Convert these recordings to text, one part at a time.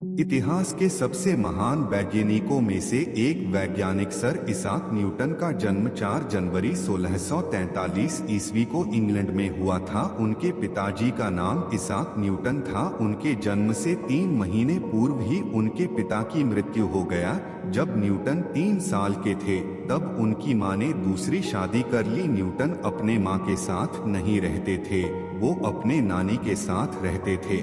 इतिहास के सबसे महान वैज्ञानिकों में से एक वैज्ञानिक सर इसाक न्यूटन का जन्म 4 जनवरी 1643 ईस्वी को इंग्लैंड में हुआ था। उनके पिताजी का नाम इसाक न्यूटन था। उनके जन्म से 3 महीने पूर्व ही उनके पिता की मृत्यु हो गया। जब न्यूटन 3 साल के थे तब उनकी मां ने दूसरी शादी कर ली। न्यूटन अपने मां के साथ नहीं रहते थे, वो अपने नानी के साथ रहते थे।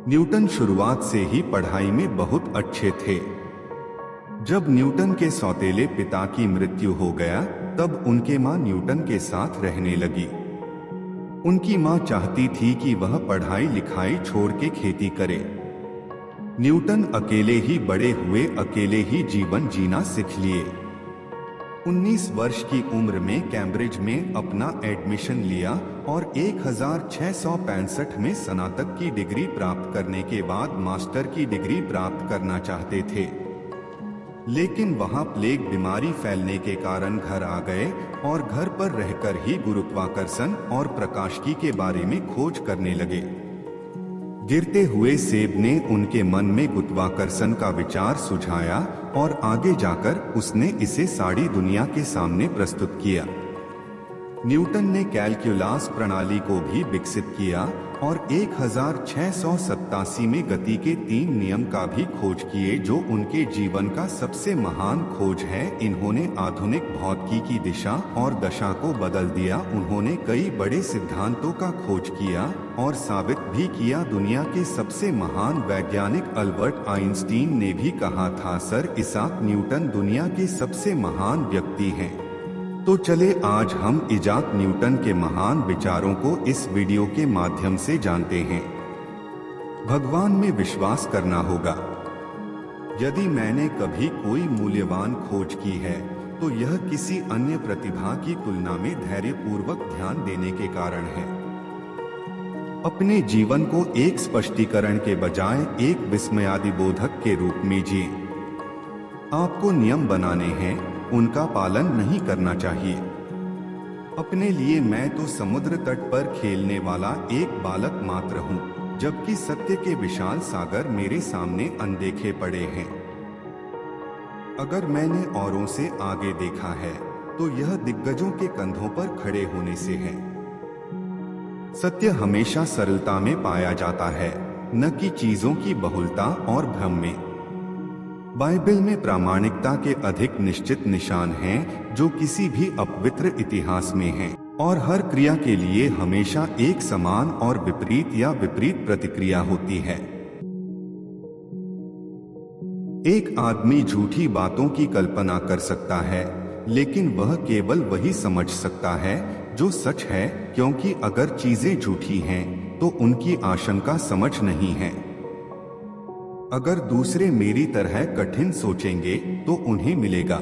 न्यूटन शुरुआत से ही पढ़ाई में बहुत अच्छे थे। जब न्यूटन के सौतेले पिता की मृत्यु हो गया तब उनके मां न्यूटन के साथ रहने लगी। उनकी मां चाहती थी कि वह पढ़ाई लिखाई छोड़ के खेती करे। न्यूटन अकेले ही बड़े हुए, अकेले ही जीवन जीना सीख लिए। 19 वर्ष की उम्र में कैम्ब्रिज में अपना एडमिशन लिया और 1665 में स्नातक की डिग्री प्राप्त करने के बाद मास्टर की डिग्री प्राप्त करना चाहते थे, लेकिन वहां प्लेग बीमारी फैलने के कारण घर आ गए और घर पर रहकर ही गुरुत्वाकर्षण और प्रकाशिकी के बारे में खोज करने लगे। गिरते हुए सेब ने उनके मन में गुरुत्वाकर्षण का विचार सुझाया और आगे जाकर उसने इसे सारी दुनिया के सामने प्रस्तुत किया। न्यूटन ने कैलकुलस प्रणाली को भी विकसित किया और 1687 में गति के 3 नियम का भी खोज किए, जो उनके जीवन का सबसे महान खोज है। इन्होंने आधुनिक भौतिकी की दिशा और दशा को बदल दिया। उन्होंने कई बड़े सिद्धांतों का खोज किया और साबित भी किया। दुनिया के सबसे महान वैज्ञानिक अल्बर्ट आइंस्टीन ने भी कहा था, सर इसाक न्यूटन दुनिया के सबसे महान व्यक्ति हैं। तो चले आज हम इसाक न्यूटन के महान विचारों को इस वीडियो के माध्यम से जानते हैं। भगवान में विश्वास करना होगा। यदि मैंने कभी कोई मूल्यवान खोज की है तो यह किसी अन्य प्रतिभा की तुलना में धैर्यपूर्वक ध्यान देने के कारण है। अपने जीवन को एक स्पष्टीकरण के बजाय एक विस्मयादिबोधक के रूप में जिए। आपको नियम बनाने हैं, उनका पालन नहीं करना चाहिए। अपने लिए मैं तो समुद्र तट पर खेलने वाला एक बालक मात्र हूँ, जबकि सत्य के विशाल सागर मेरे सामने अनदेखे पड़े हैं। अगर मैंने औरों से आगे देखा है तो यह दिग्गजों के कंधों पर खड़े होने से है। सत्य हमेशा सरलता में पाया जाता है, न कि चीजों की बहुलता और भ्रम में। बाइबल में प्रामाणिकता के अधिक निश्चित निशान हैं जो किसी भी अपवित्र इतिहास में हैं, और हर क्रिया के लिए हमेशा एक समान और विपरीत या विपरीत प्रतिक्रिया होती है। एक आदमी झूठी बातों की कल्पना कर सकता है, लेकिन वह केवल वही समझ सकता है जो सच है, क्योंकि अगर चीजें झूठी हैं तो उनकी आशंका समझ नहीं है। अगर दूसरे मेरी तरह कठिन सोचेंगे तो उन्हें मिलेगा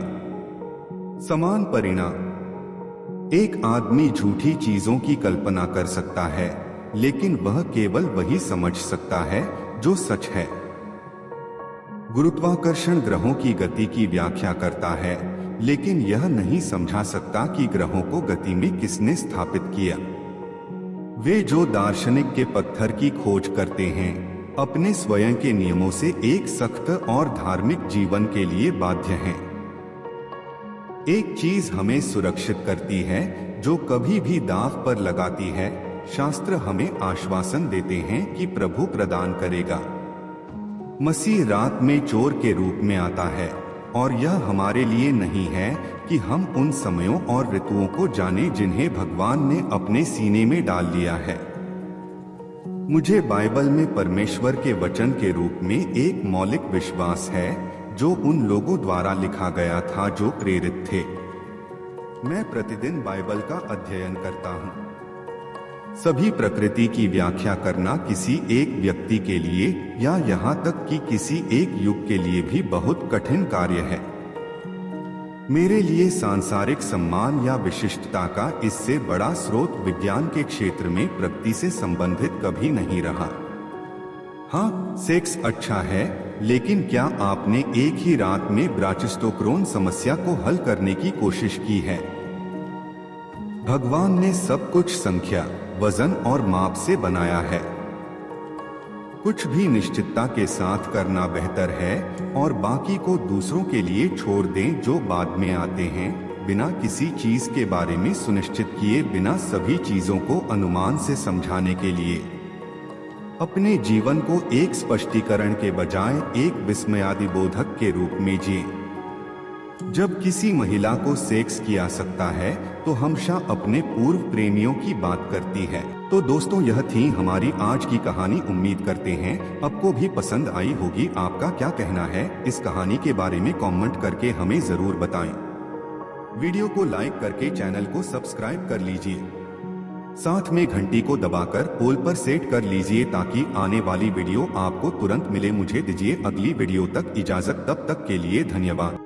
समान परिणाम। एक आदमी झूठी चीजों की कल्पना कर सकता है, लेकिन वह केवल वही समझ सकता है जो सच है। गुरुत्वाकर्षण ग्रहों की गति की व्याख्या करता है, लेकिन यह नहीं समझा सकता कि ग्रहों को गति में किसने स्थापित किया। वे जो दार्शनिक के पत्थर की खोज करते हैं, अपने स्वयं के नियमों से एक सख्त और धार्मिक जीवन के लिए बाध्य हैं। एक चीज हमें सुरक्षित करती है जो कभी भी दांव पर लगाती है। शास्त्र हमें आश्वासन देते हैं कि प्रभु प्रदान करेगा। मसीह रात में चोर के रूप में आता है, और यह हमारे लिए नहीं है कि हम उन समयों और ऋतुओं को जाने जिन्हें भगवान ने अपने सीने में डाल लिया है। मुझे बाइबल में परमेश्वर के वचन के रूप में एक मौलिक विश्वास है जो उन लोगों द्वारा लिखा गया था जो प्रेरित थे। मैं प्रतिदिन बाइबल का अध्ययन करता हूँ। सभी प्रकृति की व्याख्या करना किसी एक व्यक्ति के लिए या यहाँ तक कि किसी एक युग के लिए भी बहुत कठिन कार्य है। मेरे लिए सांसारिक सम्मान या विशिष्टता का इससे बड़ा स्रोत विज्ञान के क्षेत्र में प्रगति से संबंधित कभी नहीं रहा। हाँ, सेक्स अच्छा है, लेकिन क्या आपने एक ही रात में ब्राचिस्टोक्रोन समस्या को हल करने की कोशिश की है? भगवान ने सब कुछ संख्या, वजन और माप से बनाया है। कुछ भी निश्चितता के साथ करना बेहतर है और बाकी को दूसरों के लिए छोड़ दें जो बाद में आते हैं। बिना किसी चीज के बारे में सुनिश्चित किए बिना सभी चीजों को अनुमान से समझाने के लिए अपने जीवन को एक स्पष्टीकरण के बजाय एक विस्मयादिबोधक के रूप में जिए। जब किसी महिला को सेक्स किया सकता है तो हमेशा अपने पूर्व प्रेमियों की बात करती है। तो दोस्तों, यह थी हमारी आज की कहानी। उम्मीद करते हैं आपको भी पसंद आई होगी। आपका क्या कहना है इस कहानी के बारे में कमेंट करके हमें जरूर बताएं। वीडियो को लाइक करके चैनल को सब्सक्राइब कर लीजिए, साथ में घंटी को दबाकर ऑल पर सेट कर लीजिए ताकि आने वाली वीडियो आपको तुरंत मिले। मुझे दीजिए अगली वीडियो तक इजाजत, तब तक के लिए धन्यवाद।